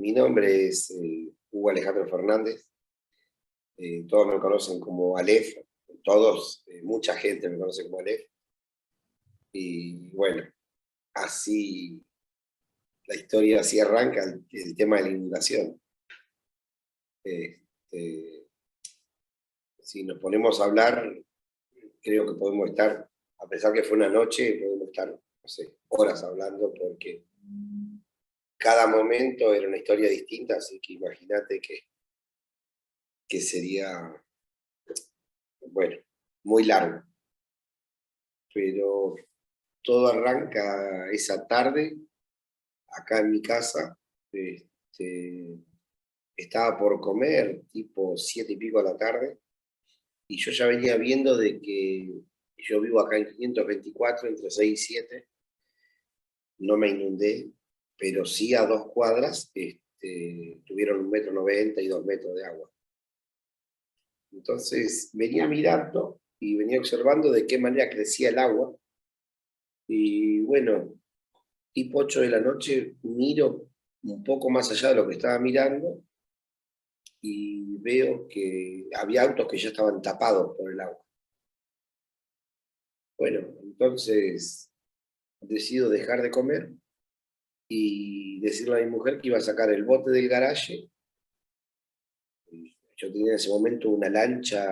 Mi nombre es Hugo Alejandro Fernández. Todos me conocen como Aleph. Todos, mucha gente me conoce como Aleph. Y bueno, así la historia, así arranca el tema de la inundación. Este, si nos ponemos a hablar, creo que podemos estar, a pesar que fue una noche, podemos estar, no sé, horas hablando, porque cada momento era una historia distinta, así que imagínate que sería, bueno, muy largo. Pero todo arranca esa tarde, acá en mi casa. este, Estaba por comer, tipo 7:00 de la tarde, y yo ya venía viendo de que yo vivo acá en 524, entre 6 y 7, no me inundé, pero sí a 2 cuadras tuvieron 1,90 m y 2 metros de agua. Entonces venía mirando y venía observando de qué manera crecía el agua, y bueno, tipo 8 de la noche, miro un poco más allá de lo que estaba mirando y veo que había autos que ya estaban tapados por el agua. Bueno, entonces decido dejar de comer y decirle a mi mujer que iba a sacar el bote del garaje. Yo tenía en ese momento una lancha,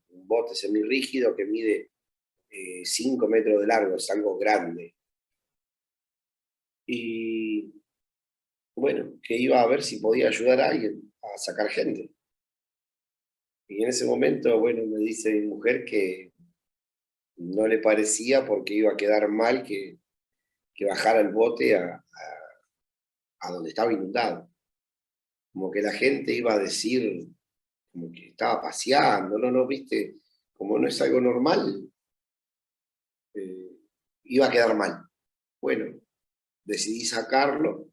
un bote semirrígido que mide 5 metros de largo, es algo grande. Y bueno, que iba a ver si podía ayudar a alguien a sacar gente. Y en ese momento, bueno, me dice mi mujer que no le parecía porque iba a quedar mal que bajara el bote a donde estaba inundado. Como que la gente iba a decir, como que estaba paseando, no, no, viste, como no es algo normal, eh, iba a quedar mal. Bueno, decidí sacarlo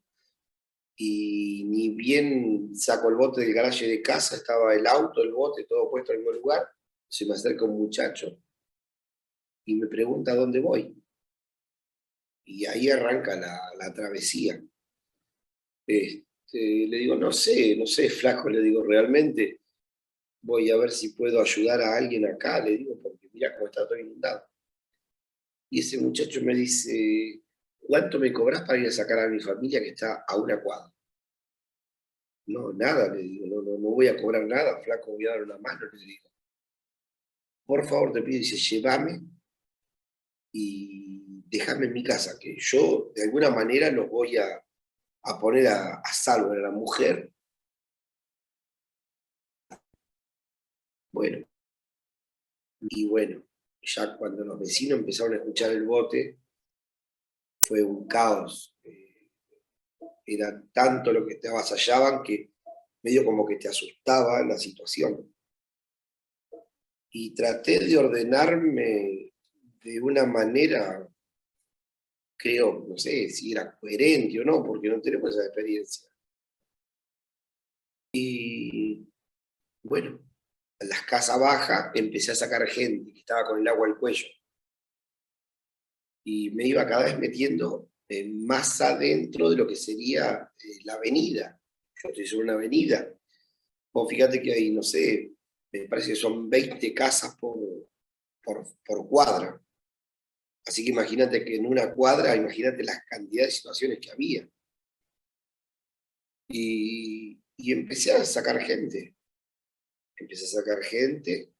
y ni bien saco el bote del garaje de casa, estaba el auto, el bote, todo puesto en el mismo lugar. Se me acerca un muchacho y me pregunta dónde voy. Y ahí arranca la travesía. Le digo, no sé, no sé, flaco, le digo, realmente voy a ver si puedo ayudar a alguien acá, le digo, porque mira cómo está todo inundado. Y ese muchacho me dice, ¿cuánto me cobras para ir a sacar a mi familia que está a una cuadra? No, nada, le digo, no, no, no voy a cobrar nada, flaco, voy a dar una mano, le digo. Por favor, te pido, dice, llévame y déjame en mi casa, que yo de alguna manera los voy a poner a salvo a la mujer. Bueno, y bueno, ya cuando los vecinos empezaron a escuchar el bote, fue un caos. Era tanto lo que te avasallaban que medio como que te asustaba la situación. Y traté de ordenarme de una manera, creo, no sé si era coherente o no, porque no tenemos esa experiencia. Y bueno, en las casas bajas empecé a sacar gente que estaba con el agua al cuello y me iba cada vez metiendo más adentro de lo que sería la avenida. Yo estoy sobre una avenida. Vos fíjate que hay, no sé, me parece que son 20 casas por cuadra. Así que imagínate que en una cuadra, imagínate las cantidades de situaciones que había. Y empecé a sacar gente. Empecé a sacar gente,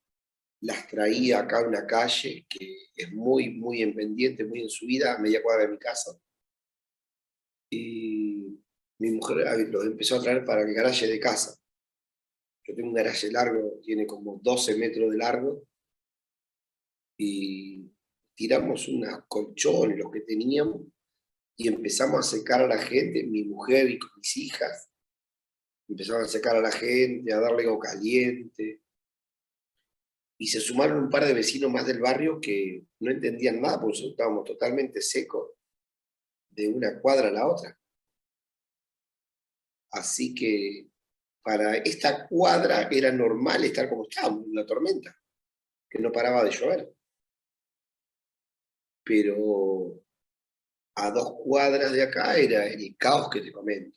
las traía acá a una calle que es muy, muy en pendiente, muy en subida, a media cuadra de mi casa. Y mi mujer los empezó a traer para el garaje de casa. Yo tengo un garaje largo, tiene como 12 metros de largo, y tiramos unos colchones, los que teníamos, y empezamos a secar a la gente, mi mujer y con mis hijas, empezaron a secar a la gente, a darle agua caliente, y se sumaron un par de vecinos más del barrio que no entendían nada, porque nosotros estábamos totalmente secos de una cuadra a la otra. Así que para esta cuadra era normal estar como estábamos, en la tormenta, que no paraba de llover. Pero a 2 cuadras de acá era el caos que te comento.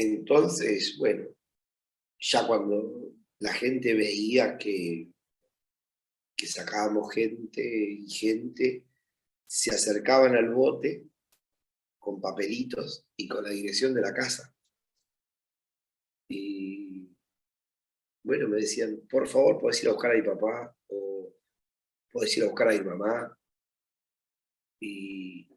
Entonces, bueno, ya cuando la gente veía que sacábamos gente y gente, se acercaban al bote con papelitos y con la dirección de la casa. Y bueno, me decían, por favor, podés ir a buscar a mi papá o podés ir a buscar a mi mamá. Y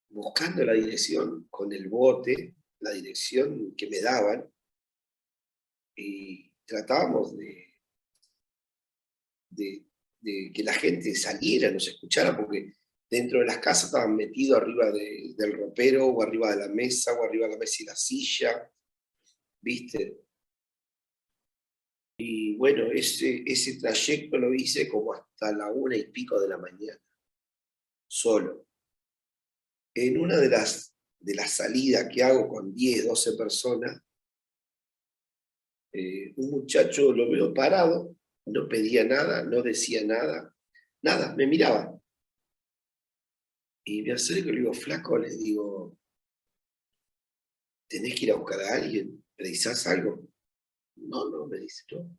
buscando la dirección con el bote, la dirección que me daban, y tratábamos de, de que la gente saliera, nos escuchara, porque dentro de las casas estaban metidos arriba del ropero, o arriba de la mesa, o arriba de la mesa y la silla, ¿viste? Y bueno, ese trayecto lo hice como hasta la 1:00 y pico de la mañana, solo. En una de las salidas que hago con 10, 12 personas, un muchacho lo veo parado, no pedía nada, no decía nada, nada, me miraba. Y me acerco y le digo, flaco, le digo, ¿tenés que ir a buscar a alguien? ¿Precisás algo? No, no, me dice, no.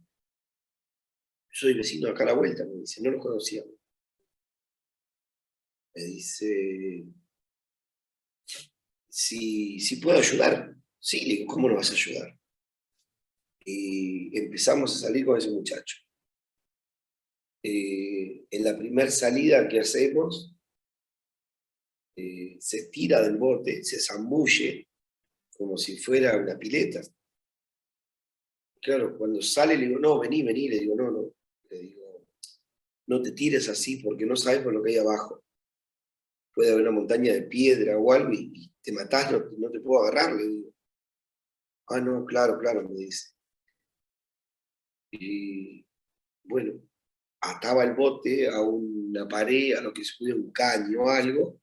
Soy vecino acá a la vuelta, me dice, no lo conocíamos. Me dice, si puedo ayudar. Sí, le digo, ¿cómo no vas a ayudar? Y empezamos a salir con ese muchacho. En la primera salida que hacemos, se tira del bote, se zambulle como si fuera una pileta. Claro, cuando sale le digo, no, vení, vení, le digo, no, no. Le digo, no te tires así porque no sabes por lo que hay abajo. Puede haber una montaña de piedra o algo y te matás, no te puedo agarrar, le digo. Ah, no, claro, claro, me dice. Y bueno, ataba el bote a una pared, a lo que se pudiera un caño o algo.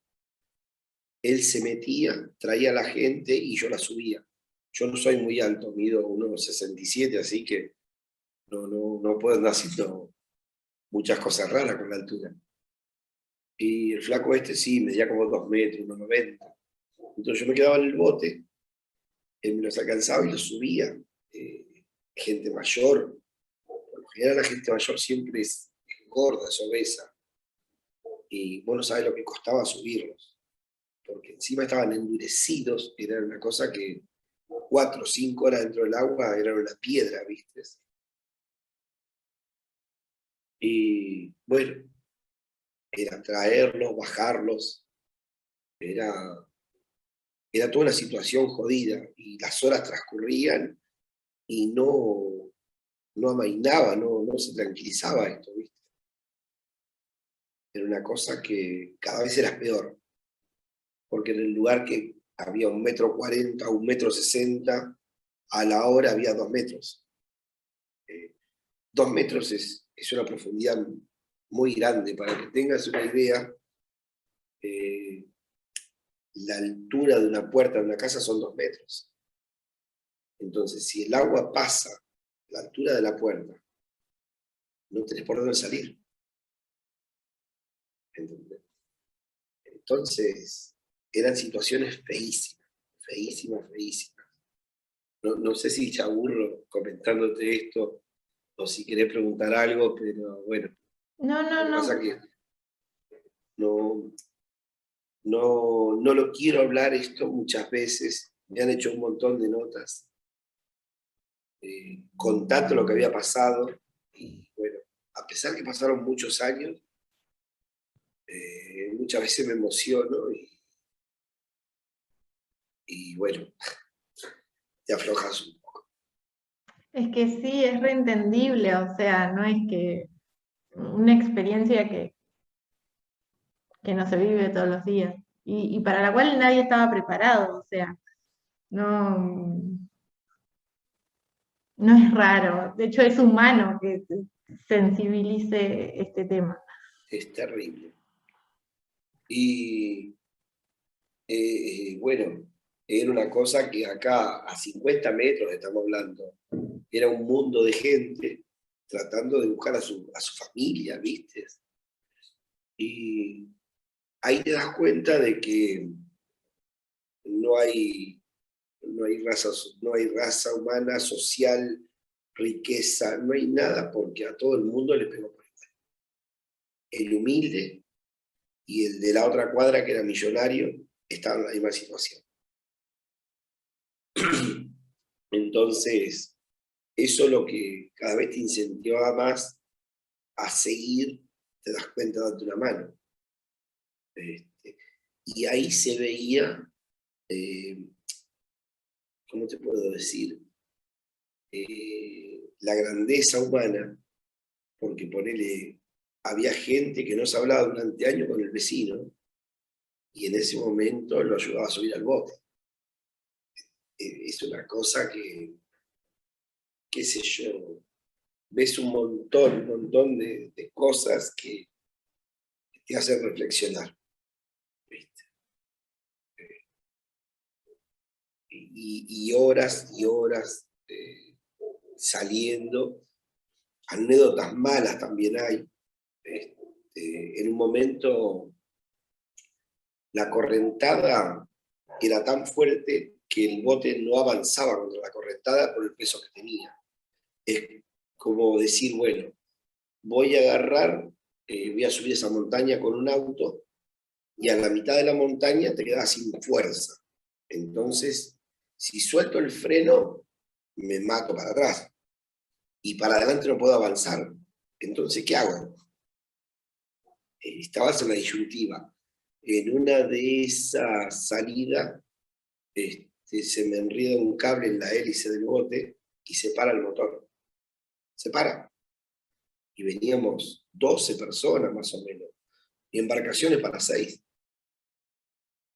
Él se metía, traía a la gente y yo la subía. Yo no soy muy alto, mido 1,67, así que no puedo andar haciendo muchas cosas raras con la altura. Y el flaco este sí, medía como 2 metros, 1,90. Entonces yo me quedaba en el bote, él me los alcanzaba y los subía. Gente mayor, por lo general la gente mayor siempre es gorda, es obesa. Y vos no sabés lo que costaba subirlos, porque encima estaban endurecidos, era una cosa que 4 o 5 horas dentro del agua era una piedra, ¿viste? Y bueno, era traerlos, bajarlos, era, era toda una situación jodida y las horas transcurrían y no amainaba, no se tranquilizaba esto, ¿viste? Era una cosa que cada vez era peor, porque en el lugar que había 1,40 m, 1,60 m, a la hora había 2 metros. 2 metros es una profundidad muy grande. Para que tengas una idea, la altura de una puerta de una casa son 2 metros. Entonces, si el agua pasa la altura de la puerta, no tenés por dónde salir. ¿Entendés? Entonces, eran situaciones feísimas, feísimas, feísimas. No sé si te aburro comentándote esto o si querés preguntar algo, pero bueno, No, lo no, que pasa no. es que no, no lo quiero hablar esto muchas veces. Me han hecho un montón de notas contando lo que había pasado. Y bueno, a pesar que pasaron muchos años, muchas veces me emociono y bueno, te aflojas un poco. Es que sí, es reentendible, o sea, no es que una experiencia que no se vive todos los días y para la cual nadie estaba preparado, o sea, no, no es raro, de hecho es humano que sensibilice este tema. Es terrible. Y bueno, era una cosa que acá a 50 metros estamos hablando, era un mundo de gente tratando de buscar a su familia, ¿viste? Y ahí te das cuenta de que no hay no hay raza humana, social, riqueza, no hay nada, porque a todo el mundo le pegó por igual. El humilde y el de la otra cuadra, que era millonario, estaban en la misma situación. Entonces, eso es lo que cada vez te incentivaba más a seguir, te das cuenta, date una mano. Y ahí se veía, ¿cómo te puedo decir? La grandeza humana, porque ponele, había gente que no se hablaba durante años con el vecino, y en ese momento lo ayudaba a subir al bote. Es una cosa que, qué sé yo, ves un montón de cosas que te hacen reflexionar, ¿viste? Y horas y horas saliendo. Anécdotas malas también hay. En un momento la correntada era tan fuerte que el bote no avanzaba contra la correntada por el peso que tenía. Es como decir, bueno, voy a agarrar, voy a subir esa montaña con un auto, y a la mitad de la montaña te quedas sin fuerza. Entonces, si suelto el freno, me mato para atrás, y para adelante no puedo avanzar. Entonces, ¿qué hago? Estabas en la disyuntiva. En una de esas salidas, se me enreda un cable en la hélice del bote y se para el motor. Se para. Y veníamos 12 personas más o menos, y embarcaciones para 6.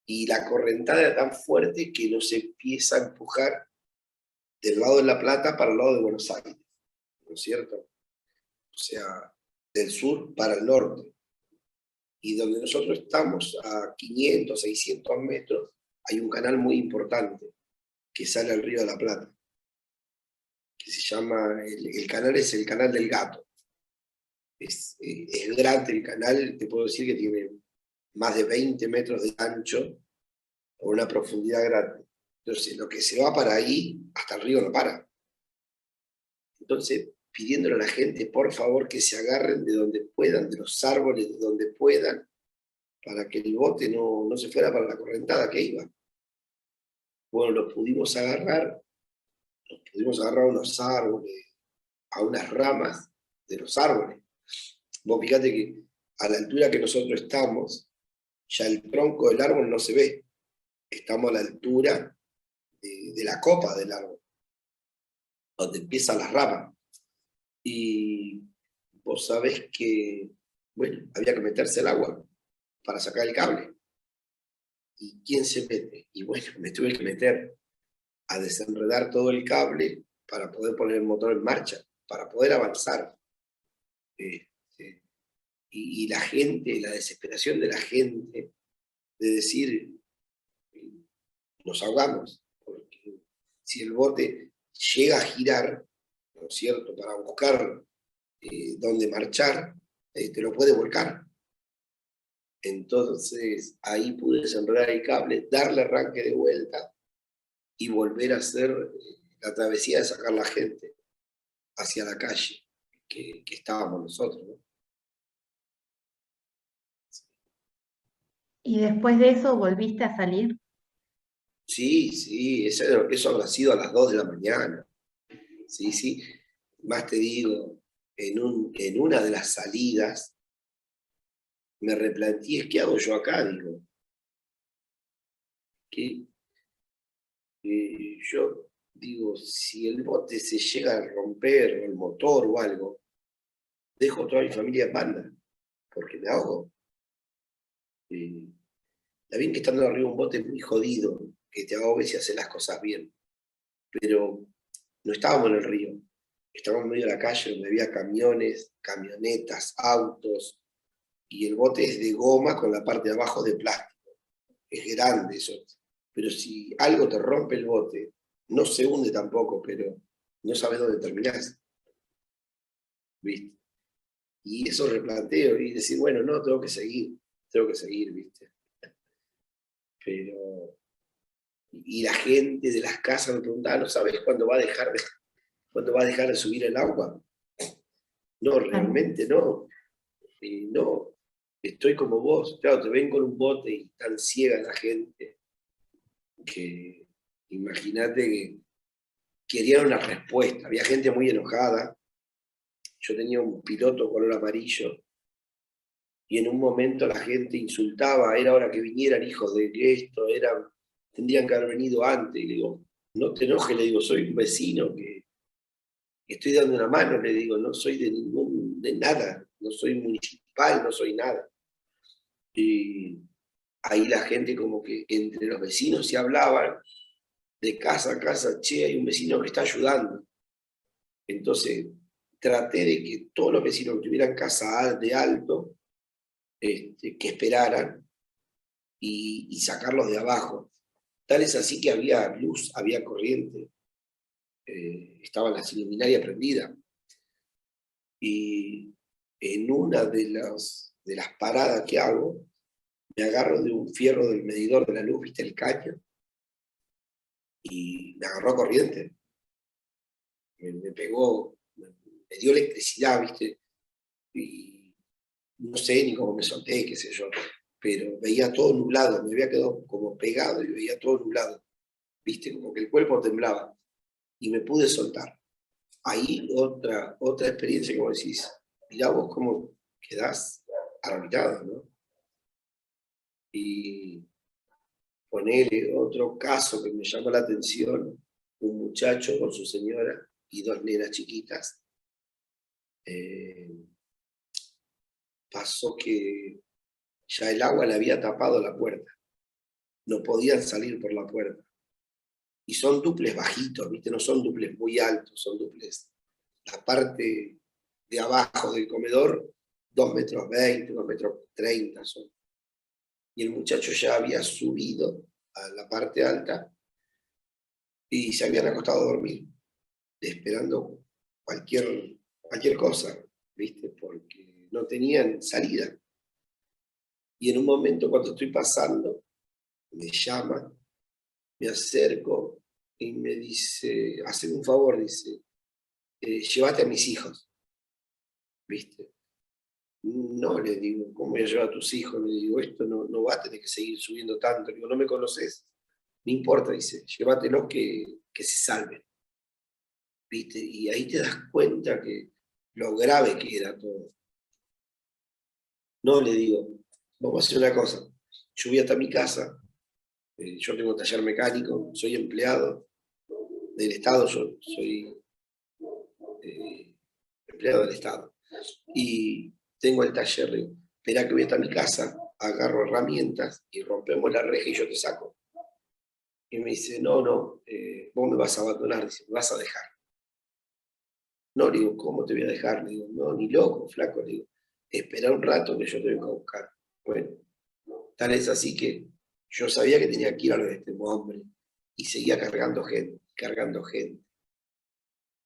Y la correntada era tan fuerte que nos empieza a empujar del lado de La Plata para el lado de Buenos Aires, ¿no es cierto? O sea, del sur para el norte. Y donde nosotros estamos, a 500, 600 metros, hay un canal muy importante que sale al río de la Plata, que se llama, el canal es el Canal del Gato. Es grande el canal, te puedo decir que tiene más de 20 metros de ancho, por una profundidad grande. Entonces, lo que se va para ahí, hasta el río no para. Entonces, pidiéndole a la gente, por favor, que se agarren de donde puedan, de los árboles, de donde puedan, para que el bote no se fuera para la correntada que iba. Bueno, nos pudimos agarrar a unos árboles, a unas ramas de los árboles. Vos fíjate que a la altura que nosotros estamos, ya el tronco del árbol no se ve. Estamos a la altura de la copa del árbol, donde empiezan las ramas. Y vos sabés que, bueno, había que meterse al agua para sacar el cable. ¿Y quién se mete? Y bueno, me tuve que meter a desenredar todo el cable para poder poner el motor en marcha, para poder avanzar. Y la gente, la desesperación de la gente, de decir, nos ahogamos, porque si el bote llega a girar, ¿no es cierto?, para buscar dónde marchar, te lo puede volcar. Entonces ahí pude desenredar el cable, darle arranque de vuelta y volver a hacer la travesía de sacar la gente hacia la calle que estábamos nosotros, ¿no? ¿Y después de eso volviste a salir? Sí, eso habrá sido a las 2 de la mañana. Sí. Más te digo, en una de las salidas me replanteé, ¿qué hago yo acá? Digo, que yo digo, si el bote se llega a romper, o el motor o algo, dejo toda mi familia en banda, porque me ahogo. Está bien que estando arriba de un bote es muy jodido, que te ahogues y haces las cosas bien, pero no estábamos en el río, estábamos en medio de la calle donde había camiones, camionetas, autos, y el bote es de goma con la parte de abajo de plástico. Es grande eso. Pero si algo te rompe el bote, no se hunde tampoco, pero no sabes dónde terminás. ¿Viste? Y eso replanteo y decir, bueno, no, tengo que seguir, ¿viste? Pero y la gente de las casas me preguntaba, ¿no sabes cuándo va a dejar de subir el agua? No, realmente no. No, estoy como vos. Claro, te ven con un bote y tan ciega la gente que imagínate que querían una respuesta. Había gente muy enojada. Yo tenía un piloto color amarillo y en un momento la gente insultaba, era hora que vinieran hijos de esto, tendrían que haber venido antes. Y le digo, no te enojes, le digo, soy un vecino que estoy dando una mano, le digo, no soy de nada, no soy municipal, no soy nada. Y ahí la gente como que entre los vecinos se hablaban de casa a casa, che, hay un vecino que está ayudando. Entonces traté de que todos los vecinos que tuvieran casa de alto, que esperaran y sacarlos de abajo. Tal es así que había luz, había corriente, estaban las luminarias prendidas. Y en una de las paradas que hago, me agarro de un fierro del medidor de la luz, viste el caño, y me agarró a corriente. Me pegó, me dio electricidad, viste, y no sé ni cómo me solté, qué sé yo, pero veía todo nublado, me había quedado como pegado y veía todo nublado, viste, como que el cuerpo temblaba, y me pude soltar. Ahí otra experiencia, como decís, mirá vos cómo quedás arrancado, ¿no? Y ponele otro caso que me llamó la atención, un muchacho con su señora y dos nenas chiquitas. Pasó que ya el agua le había tapado la puerta, no podían salir por la puerta. Y son duples bajitos, ¿viste? No son duples muy altos, son duples. La parte de abajo del comedor, 2,20 m, 2,30 m son. Y el muchacho ya había subido a la parte alta y se habían acostado a dormir, esperando cualquier cosa, ¿viste? Porque no tenían salida. Y en un momento, cuando estoy pasando, me llama, me acerco y me dice, hazme un favor, dice, llévate a mis hijos, ¿viste? No, le digo, ¿cómo voy a llevar a tus hijos? Le digo, esto no va a tener que seguir subiendo tanto. Le digo, no me conoces. No importa, dice, llévatelos que se salven, ¿viste? Y ahí te das cuenta que lo grave que era todo. No, le digo, vamos a hacer una cosa. Yo voy hasta mi casa, yo tengo taller mecánico, soy empleado del Estado, yo soy empleado del Estado. Y tengo el taller, le digo, espera que voy hasta mi casa, agarro herramientas y rompemos la reja y yo te saco. Y me dice, no, vos me vas a abandonar, dice, me vas a dejar. No, le digo, ¿cómo te voy a dejar? Le digo, no, ni loco, flaco, le digo, espera un rato que yo te vengo a buscar. Bueno, tal es así que yo sabía que tenía que ir a lo de este hombre y seguía cargando gente,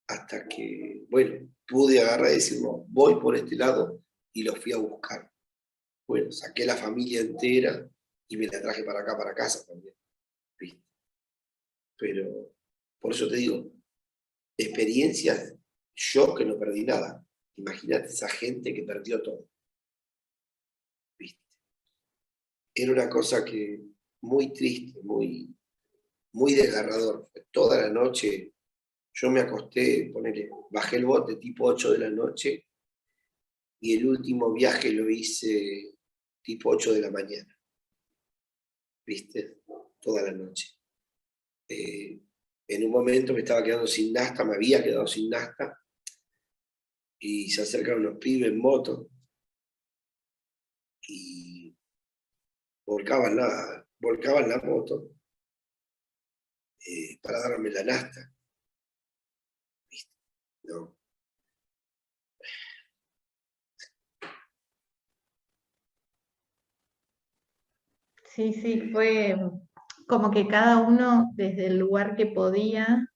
hasta que, bueno, pude agarrar y decir, no, voy por este lado y lo fui a buscar. Bueno, saqué la familia entera y me la traje para acá, para casa también, ¿viste? Pero, por eso te digo, experiencias, yo que no perdí nada. Imagínate esa gente que perdió todo, ¿viste? Era una cosa que muy triste, muy desgarrador. Toda la noche yo me acosté, bajé el bote tipo 8 de la noche y el último viaje lo hice tipo 8 de la mañana, ¿viste? Toda la noche. En un momento me estaba quedando sin nafta, me había quedado sin nafta, y se acercaron unos pibes en moto y volcaban la moto para darme la nafta, ¿viste? No. Sí, sí, fue como que cada uno desde el lugar que podía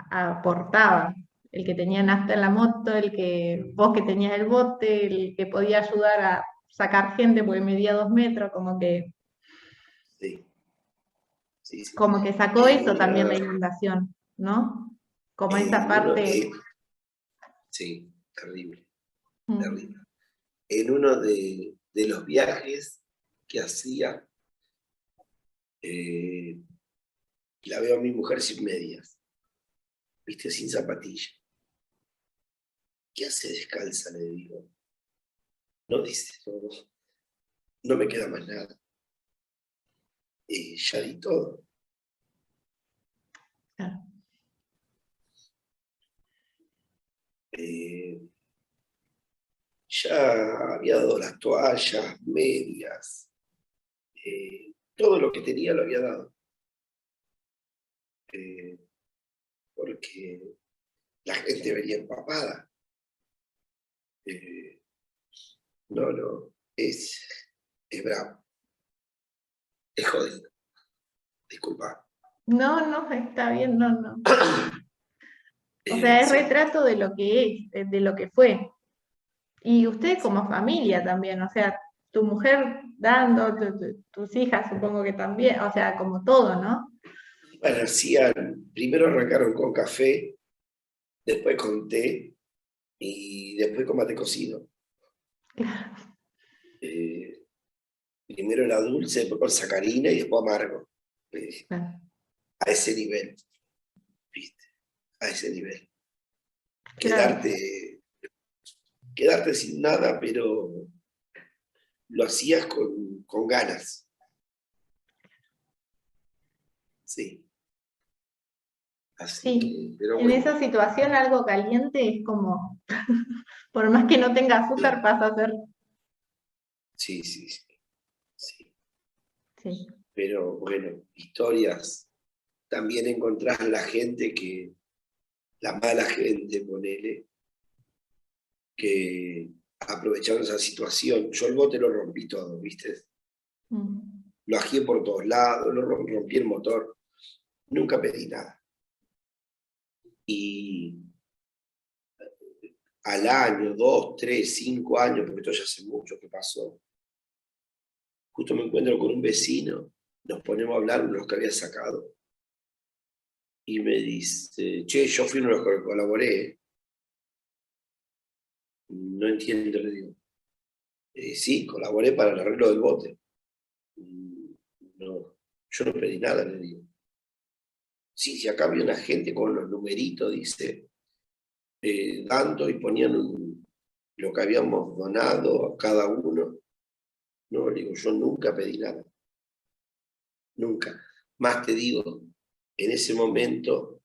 aportaba. El que tenía nafta en la moto, vos que tenías el bote, el que podía ayudar a sacar gente porque medía 2 metros, como que Sí, sí, sí. Como que sacó En eso también la una, inundación, ¿no? Como esa en uno, parte. sí, terrible, terrible. Mm, En uno de los viajes que hacía, eh, la veo a mi mujer sin medias, viste, sin zapatilla. ¿Qué hace descalza? Le digo. No dice, no, no me queda más nada. Ya di todo. claro. Eh, ya había dado las toallas, medias, todo lo que tenía lo había dado. Eh, porque la gente venía empapada. Eh, no, no, es bravo, es jodido, disculpa. No, no, está bien, no, no. O sea, es Sí, retrato de lo que es, de lo que fue. Y ustedes como familia también, o sea, tu mujer dando, tus hijas supongo que también, o sea, como todo, ¿no? bueno, hacían, primero arrancaron con café, después con té y después con mate cocido. Eh, Primero era dulce, después con sacarina y después amargo. Eh, Claro, a ese nivel, ¿viste? A ese nivel. claro. Quedarte, quedarte sin nada, pero lo hacías con ganas. Sí. Así Sí, que, pero en bueno, esa situación algo caliente es como, por más que no tenga azúcar, pasa a ser, sí, sí, sí, sí. sí. Pero bueno, historias. También encontrás la gente que, la mala gente, ponele, que aprovecharon esa situación. Yo el bote lo rompí todo, ¿viste? Mm. Lo agié por todos lados, rompí el motor. Nunca pedí nada. Y al año, 2, 3, 5 años, porque esto ya hace mucho que pasó, justo me encuentro con un vecino, nos ponemos a hablar de los que había sacado, y me dice, che, yo fui uno de los que colaboré. No entiendo, le digo. Sí, colaboré para el arreglo del bote. No, yo no pedí nada, le digo. Sí, si acá había una gente con los numeritos, dice, dando y ponían lo que habíamos donado a cada uno. No, le digo, yo nunca pedí nada, nunca. Más te digo, en ese momento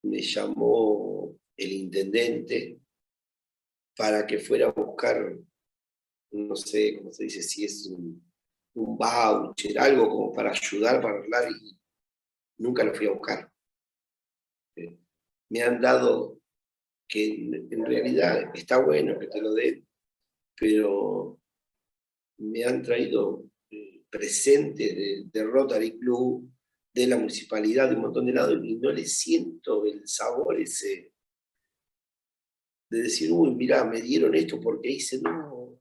me llamó el intendente para que fuera a buscar, no sé cómo se dice, si es un voucher, algo como para ayudar, para arreglar, y nunca lo fui a buscar. Me han dado, que en realidad está bueno que te lo den, pero me han traído presentes de Rotary Club, de la municipalidad, de un montón de lados, y no le siento el sabor ese de decir, uy, mirá, me dieron esto porque hice, no,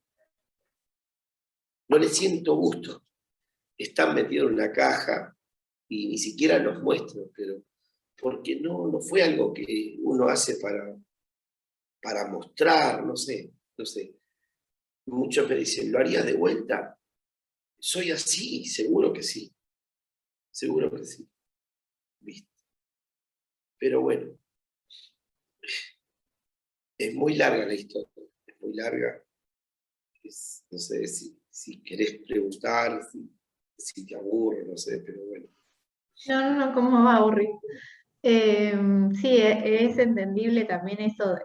no le siento gusto. Están metidos en una caja y ni siquiera los muestro, pero porque no, no fue algo que uno hace para mostrar, no sé, no sé. Muchos me dicen, ¿lo harías de vuelta? Soy así, seguro que sí, ¿viste? Pero bueno, es muy larga la historia, es muy larga. No sé si querés preguntar, si te aburro, no sé, pero bueno. No, no, no, ¿cómo va a aburrir? Sí, es entendible también eso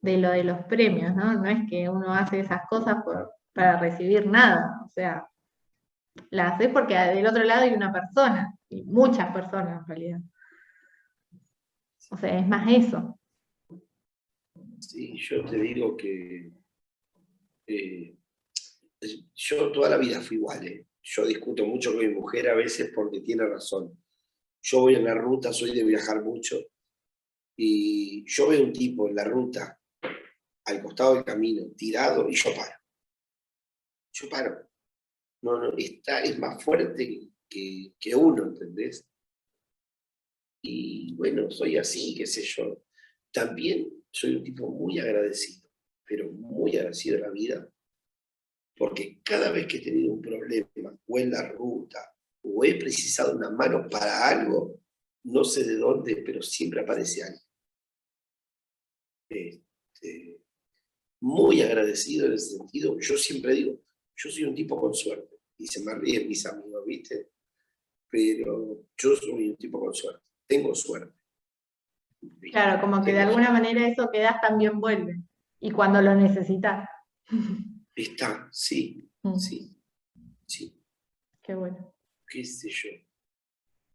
de lo de los premios, ¿no? No es que uno hace esas cosas para recibir nada, o sea, las haces porque del otro lado hay una persona, y muchas personas en realidad. O sea, es más eso. Sí, yo te digo que eh, yo toda la vida fui igual, ¿eh? Yo discuto mucho con mi mujer a veces porque tiene razón. Yo voy en la ruta, soy de viajar mucho, y yo veo un tipo en la ruta, al costado del camino, tirado, y yo paro. Yo paro. No, no, es más fuerte que uno, ¿entendés? Y bueno, soy así, qué sé yo. También soy un tipo muy agradecido, pero muy agradecido de la vida, porque cada vez que he tenido un problema, o en la ruta, o he precisado una mano para algo, no sé de dónde, pero siempre aparece alguien. Este, muy agradecido en ese sentido. Yo siempre digo, yo soy un tipo con suerte. Y se me ríen mis amigos, ¿viste? Pero yo soy un tipo con suerte. Tengo suerte. ¿Viste? Claro, como que de Tengo alguna suerte. manera eso que das también vuelve. Y cuando lo necesitas. Está, sí, Mm, sí, sí, qué bueno. qué sé yo.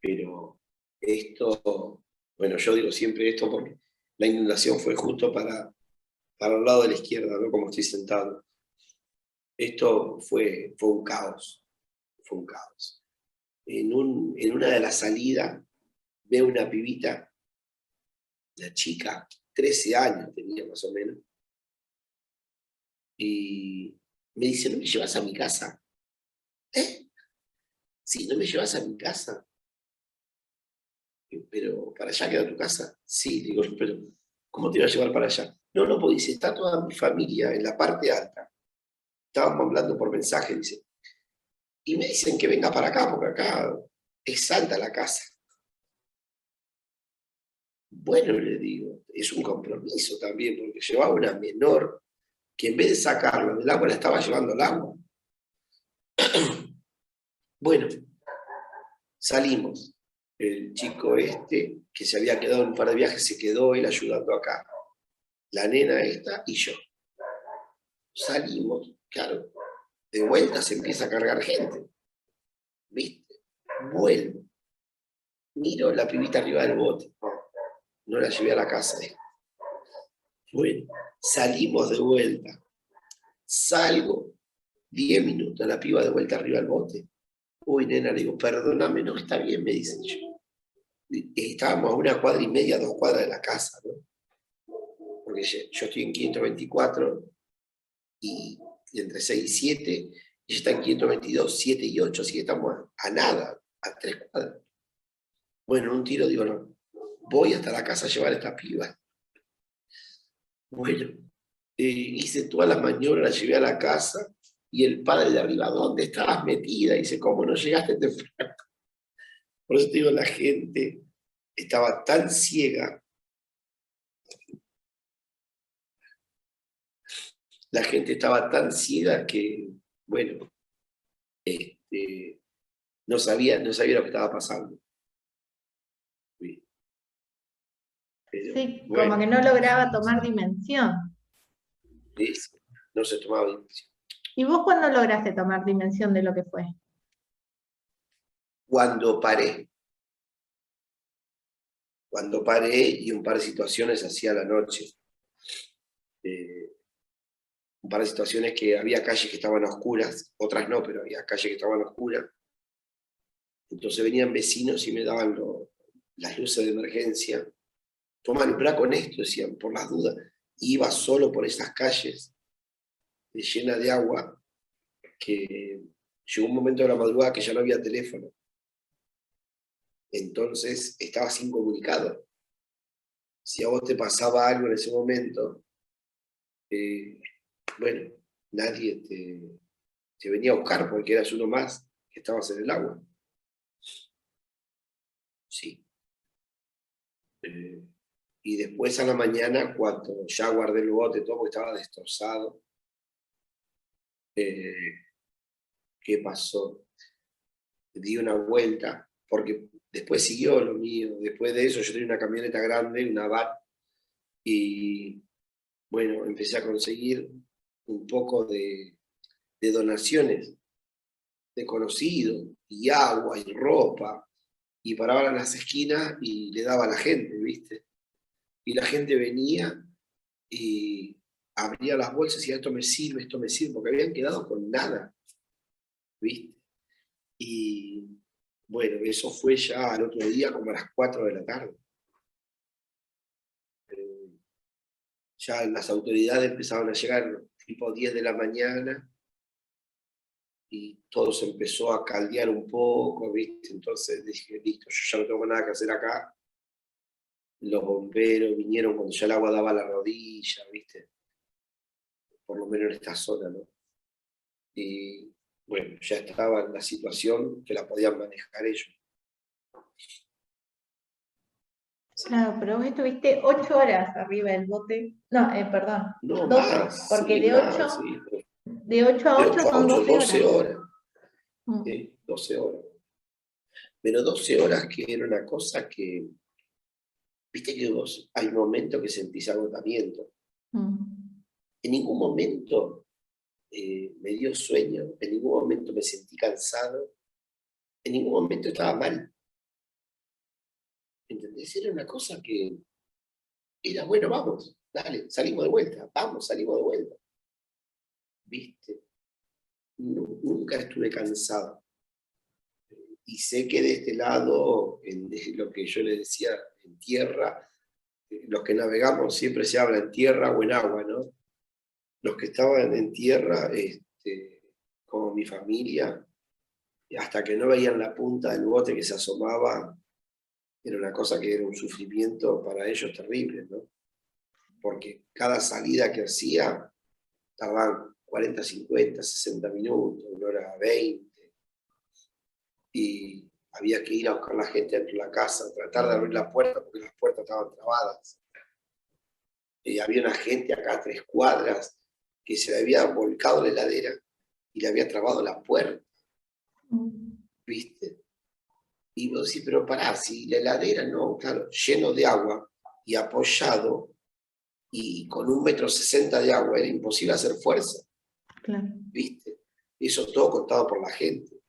Pero esto, bueno, yo digo siempre esto porque la inundación fue justo para el lado de la izquierda, ¿no? Como estoy sentado. Esto fue un caos, fue un caos. En una de las salidas veo una pibita, una chica, 13 años tenía más o menos, y me dice, ¿no me llevas a mi casa? ¿Eh? Sí, ¿no me llevas a mi casa? Pero para allá queda tu casa. Sí, digo, pero ¿cómo te iba a llevar para allá? No, no, pues dice, está toda mi familia en la parte alta. Estábamos hablando por mensaje, dice. Y me dicen que venga para acá, porque acá es alta la casa. Bueno, le digo, es un compromiso también, porque llevaba una menor que en vez de sacarla del agua la estaba llevando al agua. Bueno, salimos. El chico este, que se había quedado en un par de viajes, se quedó él ayudando acá. La nena esta y yo. Salimos, claro, de vuelta se empieza a cargar gente, ¿viste? Vuelvo, miro la pibita arriba del bote, no la llevé a la casa. Bueno, salimos de vuelta, salgo, 10 minutos, la piba de vuelta arriba del bote. Uy, nena, le digo, perdóname, no, está bien, me dicen yo. Estábamos a 1,5 cuadras, 2 cuadras de la casa, ¿no? Porque yo estoy en 524 y entre 6 y 7, y ella está en 522, 7 y 8, así que estamos a nada, a 3 cuadras. Bueno, en un tiro digo, no, voy hasta la casa a llevar a esta piba. Bueno, hice todas las maniobras, la llevé a la casa y el padre de arriba, ¿dónde estabas metida? Dice, ¿cómo no llegaste temprano? Por eso te digo, la gente estaba tan ciega, la gente estaba tan ciega que, bueno, no sabía lo que estaba pasando. Pero Sí, como que bueno, no lograba tomar dimensión. eso, no se tomaba dimensión. ¿Y vos cuándo lograste tomar dimensión de lo que fue? Cuando paré, y un par de situaciones hacía la noche. Eh, un par de situaciones que había calles que estaban oscuras, otras no, pero había calles que estaban oscuras. Entonces venían vecinos y me daban las luces de emergencia. Toma el bra con esto, decían, por las dudas. Iba solo por esas calles llenas de agua, que llegó un momento de la madrugada que ya no había teléfono. Entonces estaba sin comunicado. Si a vos te pasaba algo en ese momento, eh, bueno, nadie te venía a buscar porque eras uno más que estabas en el agua. Sí. Eh, y después a la mañana, cuando ya guardé el bote, todo porque estaba destrozado, eh, ¿qué pasó? Di una vuelta, porque después siguió lo mío. Después de eso yo tenía una camioneta grande, una van, y bueno, empecé a conseguir un poco de donaciones de conocidos, y agua, y ropa, y paraba en las esquinas y le daba a la gente, ¿viste? Y la gente venía y abría las bolsas y decía, esto me sirve, porque habían quedado con nada, ¿viste? Y bueno, eso fue ya al otro día como a las 4 de la tarde. Ya las autoridades empezaban a llegar tipo 10 de la mañana y todo se empezó a caldear un poco, ¿viste? Entonces dije, listo, yo ya no tengo nada que hacer acá. Los bomberos vinieron cuando ya el agua daba a la rodilla, ¿viste? Por lo menos en esta zona, ¿no? Y bueno, ya estaba en la situación que la podían manejar ellos. Claro, pero vos estuviste 8 horas arriba del bote. No, perdón, No 12, más, porque sí, más, sí. de 8 a De 8 8 a son 8, 12 12 horas. horas. Mm, 12 horas. Pero 12 horas que era una cosa que, viste que vos hay momentos que sentís agotamiento. mm, En ningún momento me dio sueño, en ningún momento me sentí cansado, en ningún momento estaba mal. ¿Entendés? Era una cosa que era, bueno, vamos, dale, salimos de vuelta, vamos, salimos de vuelta. ¿Viste? Nunca estuve cansado. Y sé que de este lado, en lo que yo le decía, en tierra, los que navegamos siempre se habla en tierra o en agua, ¿no? Los que estaban en tierra, como mi familia, hasta que no veían la punta del bote que se asomaba, era una cosa que era un sufrimiento para ellos terrible, ¿no? Porque cada salida que hacía tardaban 40, 50, 60 minutos, 1 hora 20, y había que ir a buscar a la gente dentro de la casa, tratar de abrir la puerta porque las puertas estaban trabadas. Y había una gente acá a 3 cuadras que se le había volcado la heladera y le había trabado la puerta, mm, ¿viste? Y vos decís, pero pará, si la heladera no, claro, lleno de agua y apoyado y con 1,60 m de agua, era imposible hacer fuerza, claro. ¿viste? Eso todo contado por la gente.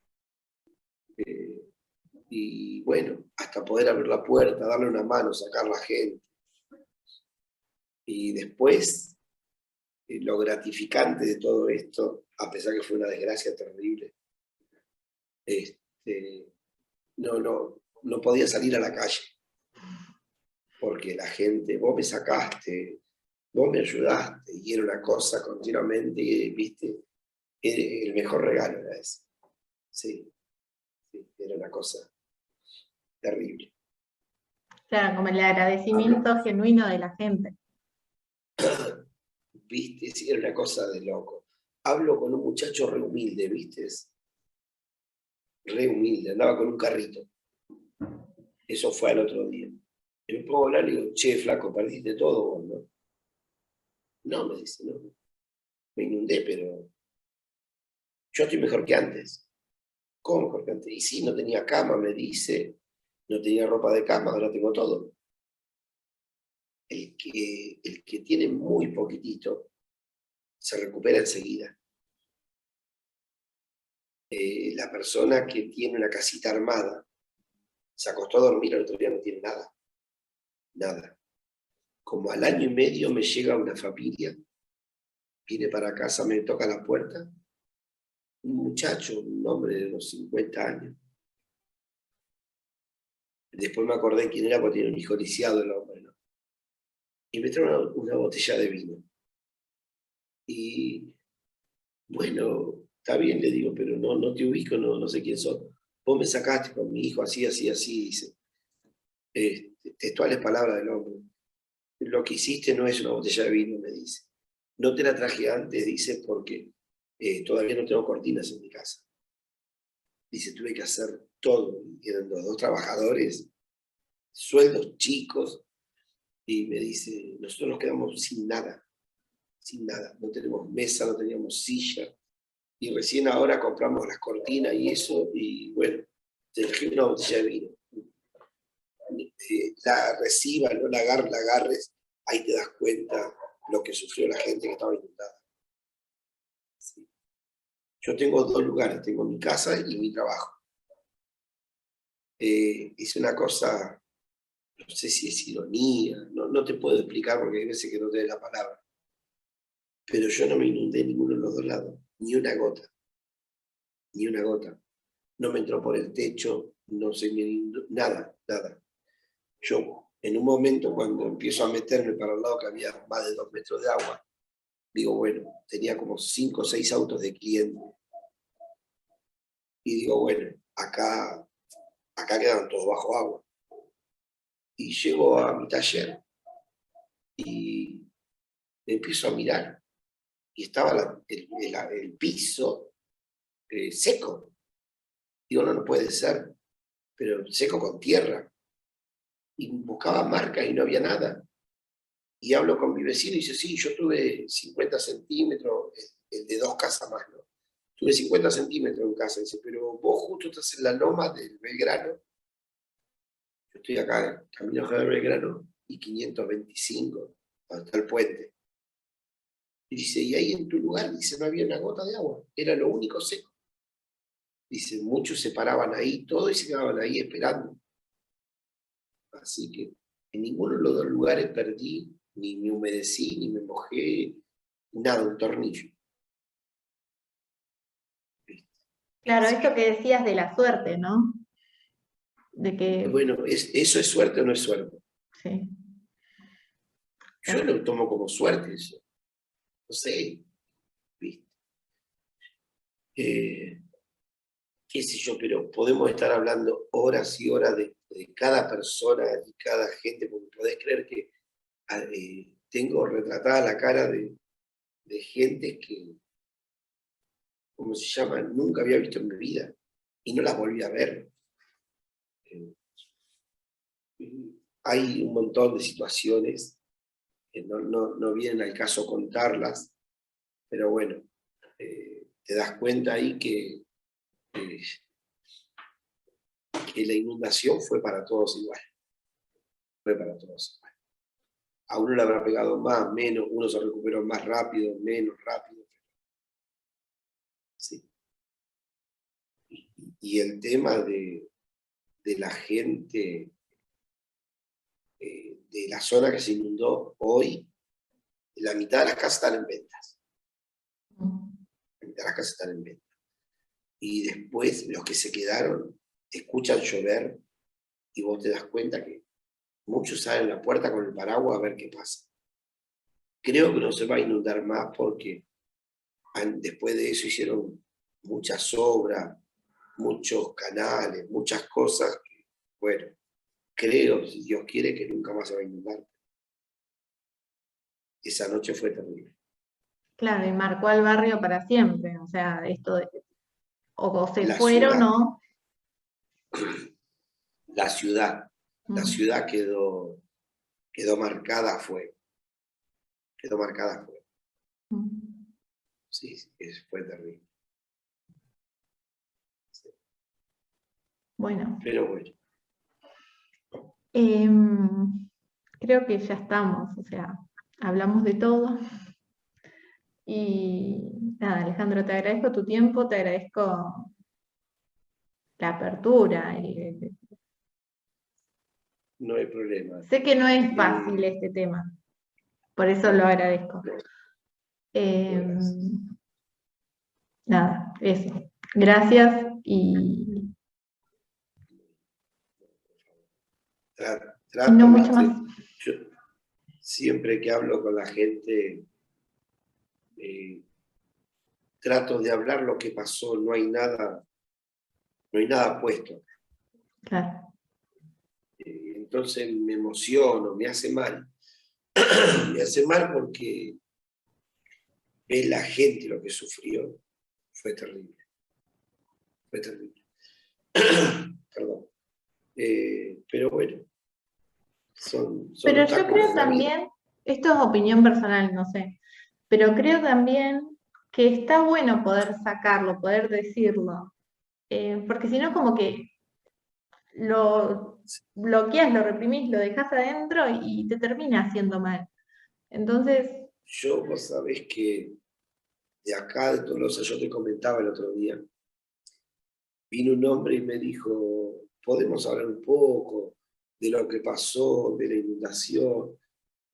Y bueno, hasta poder abrir la puerta, darle una mano, sacar a la gente. Y después, lo gratificante de todo esto, a pesar que fue una desgracia terrible, este, no podía salir a la calle, porque la gente, vos me sacaste, vos me ayudaste, y era una cosa continuamente, ¿viste? El mejor regalo era ese. Sí, sí, era una cosa terrible. Claro, como el Hablo, agradecimiento genuino de la gente. ¿viste? Sí, era una cosa de loco. Hablo con un muchacho re humilde, ¿viste? Re humilde, andaba con un carrito. Eso fue al otro día. Y me pongo a hablar y digo, che, flaco, perdiste todo vos, ¿no? No, me dice, no. Me inundé, pero yo estoy mejor que antes. ¿Cómo mejor que antes? Y sí, no tenía cama, me dice, no tenía ropa de cama, ahora tengo todo. El que tiene muy poquitito se recupera enseguida. La persona que tiene una casita armada se acostó a dormir, al otro día no tiene nada. Nada. Como al año y medio me llega una familia, viene para casa, me toca la puerta, un muchacho, un hombre de unos 50 años. Después me acordé quién era porque tiene un hijo lisiado el hombre, ¿no? Y me trae una botella de vino. Y bueno, está bien, le digo, pero no te ubico, no sé quién sos. Vos me sacaste con mi hijo así, así, así, dice. Textuales palabras del hombre. Lo que hiciste no es una botella de vino, me dice. No te la traje antes, dice, porque todavía no tengo cortinas en mi casa. Dice, tuve que hacer todo. Eran los 2 trabajadores, sueldos chicos, y me dice, nosotros nos quedamos sin nada, sin nada. No tenemos mesa, no teníamos silla, y recién ahora compramos las cortinas y eso, y bueno, te traje una botella de vino. La reciba, no la agarres, ahí te das cuenta lo que sufrió la gente que estaba inundada. Sí. Yo tengo 2 lugares, tengo mi casa y mi trabajo. Es una cosa, no sé si es ironía, no te puedo explicar porque hay veces que no te doy la palabra, pero yo no me inundé en ninguno de los 2 lados, ni una gota, ni una gota. No me entró por el techo, no se me inundó, nada, nada. Yo, en un momento, cuando empiezo a meterme para el lado que había más de 2 metros de agua, digo, bueno, tenía como 5 o 6 autos de clientes. Y digo, bueno, acá quedaron todos bajo agua. Y llego a mi taller y empiezo a mirar. Y estaba el piso seco. Digo, no puede ser, pero seco con tierra. Y buscaba marca y no había nada. Y hablo con mi vecino y dice, sí, yo tuve 50 centímetros, el de 2 casas más, ¿no? Tuve 50 centímetros en casa. Dice, pero vos justo estás en la loma del Belgrano. Yo estoy acá, camino a Belgrano, y 525, donde está el puente. Y dice, y ahí en tu lugar, dice, no había una gota de agua, era lo único seco. Dice, muchos se paraban ahí, todos y se quedaban ahí esperando. Así que en ninguno de los dos lugares perdí, ni me humedecí, ni me mojé, nada, un tornillo. Claro, esto que decías de la suerte, ¿no? De que, Bueno, ¿eso es suerte o no es suerte? sí. Yo lo tomo como suerte eso. No sé, ¿viste? Qué sé yo, pero podemos estar hablando horas y horas de cada persona y cada gente, porque podés creer que tengo retratada la cara de gente que, ¿cómo se llama? Nunca había visto en mi vida y no las volví a ver. Eh, Hay un montón de situaciones que no vienen al caso contarlas, pero bueno, te das cuenta ahí que la inundación fue para todos igual. Fue para todos igual. A uno le habrá pegado más, menos, uno se recuperó más rápido, menos rápido. Sí. Y el tema de la gente de la zona que se inundó hoy, la mitad de las casas están en ventas. La mitad de las casas están en ventas. Y después los que se quedaron escuchan llover y vos te das cuenta que muchos salen a la puerta con el paraguas a ver qué pasa. Creo que no se va a inundar más porque después de eso hicieron muchas obras, muchos canales, muchas cosas que, bueno, creo, si Dios quiere, que nunca más se va a inundar. Esa noche fue terrible. Claro, y marcó al barrio para siempre, o sea, esto de, o se La fueron ciudad, o... la ciudad, la Mm, ciudad quedó marcada fue. Quedó marcada fue. mm. Sí, fue terrible. Sí. Bueno, Pero bueno, creo que ya estamos, o sea, hablamos de todo. Y nada, Alejandro, te agradezco tu tiempo, te agradezco la apertura. no hay problema. Sé que no es fácil Eh, este tema, por eso lo agradezco. no, gracias. Em, Nada, eso. Gracias y no Trato, mucho más. viste, yo siempre que hablo con la gente, eh, trato de hablar lo que pasó, no hay nada puesto. Claro. Entonces me emociono, me hace mal. Me hace mal porque ves la gente lo que sufrió. Fue terrible, fue terrible. Perdón. Pero bueno, son Pero yo obstáculos creo de la vida. también, esto es opinión personal, no sé, pero creo también que está bueno poder sacarlo, poder decirlo, porque si no como que lo bloqueas, lo reprimís, lo dejas adentro y te termina haciendo mal. Entonces, Vos sabés que de acá, de Tolosa, yo te comentaba el otro día, vino un hombre y me dijo, ¿podemos hablar un poco de lo que pasó, de la inundación?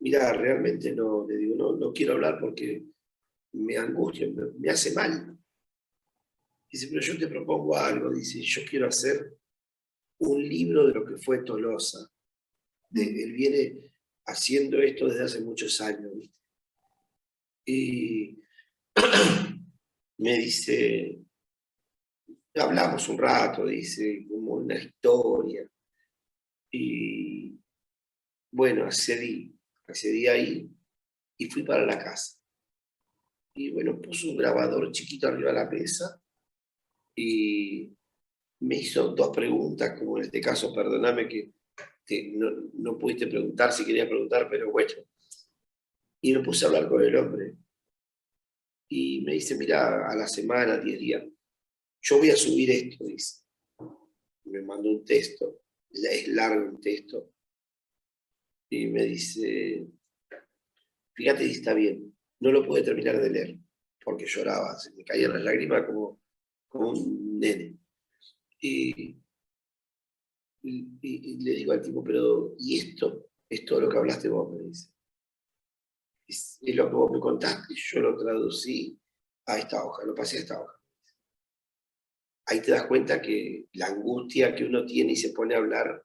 Mira, realmente no, le digo, no quiero hablar porque me angustia, me hace mal. Dice, pero yo te propongo algo, dice, yo quiero hacer un libro de lo que fue Tolosa. Él viene haciendo esto desde hace muchos años, ¿viste? Y me dice, hablamos un rato, dice, como una historia. Y bueno, accedí ahí y fui para la casa. Y bueno, puso un grabador chiquito arriba de la mesa y me hizo dos preguntas, como en este caso, perdóname que no pudiste preguntar si querías preguntar, pero bueno. Y me puse a hablar con el hombre y me dice, mira, a la semana, 10 días, yo voy a subir esto, dice. Me mandó un texto, es largo un texto, y me dice, fíjate si está bien, no lo pude terminar de leer, porque lloraba, se me caían las lágrimas como un nene. Y, y le digo al tipo, pero ¿y esto? Es todo lo que hablaste vos, me dice. Es lo que vos me contaste, yo lo traducí a esta hoja, lo pasé a esta hoja. Ahí te das cuenta que la angustia que uno tiene y se pone a hablar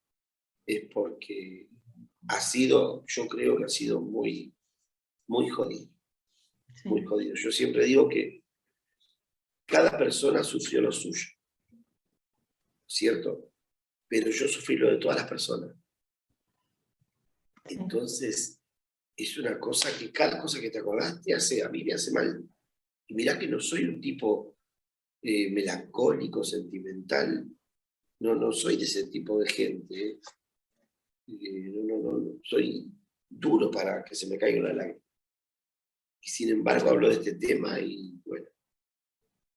es porque ha sido, yo creo que ha sido muy, muy jodido, Sí, muy jodido. Yo siempre digo que cada persona sufrió lo suyo, ¿cierto? Pero yo sufrí lo de todas las personas. sí, Entonces, es una cosa que cada cosa que te acordás te hace, a mí me hace mal. Y mirá que no soy un tipo melancólico, sentimental, no soy de ese tipo de gente. No, soy duro para que se me caiga una lágrima. Y sin embargo hablo de este tema y bueno,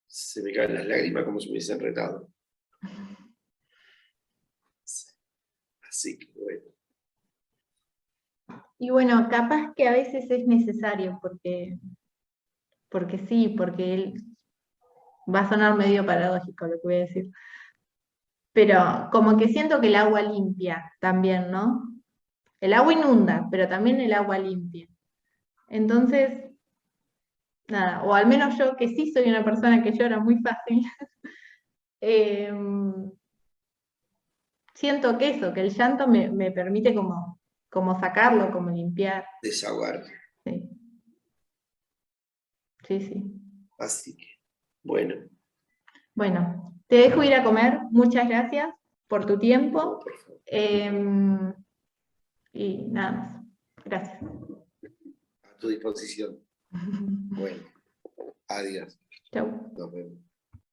se me caen las lágrimas como si me hubiesen retado. Así que bueno. Y bueno, capaz que a veces es necesario, porque sí, porque va a sonar medio paradójico lo que voy a decir, pero como que siento que el agua limpia también, ¿no? El agua inunda, pero también el agua limpia. Entonces, nada, o al menos yo que sí soy una persona que llora muy fácil, eh, siento que eso, que el llanto me permite como sacarlo, como limpiar. Desahogar. Sí, sí, sí. Así que, bueno, Bueno, te dejo ir a comer. Muchas gracias por tu no, tiempo. por favor, Y nada más. Gracias. a tu disposición. Bueno, adiós. Chau. Nos vemos.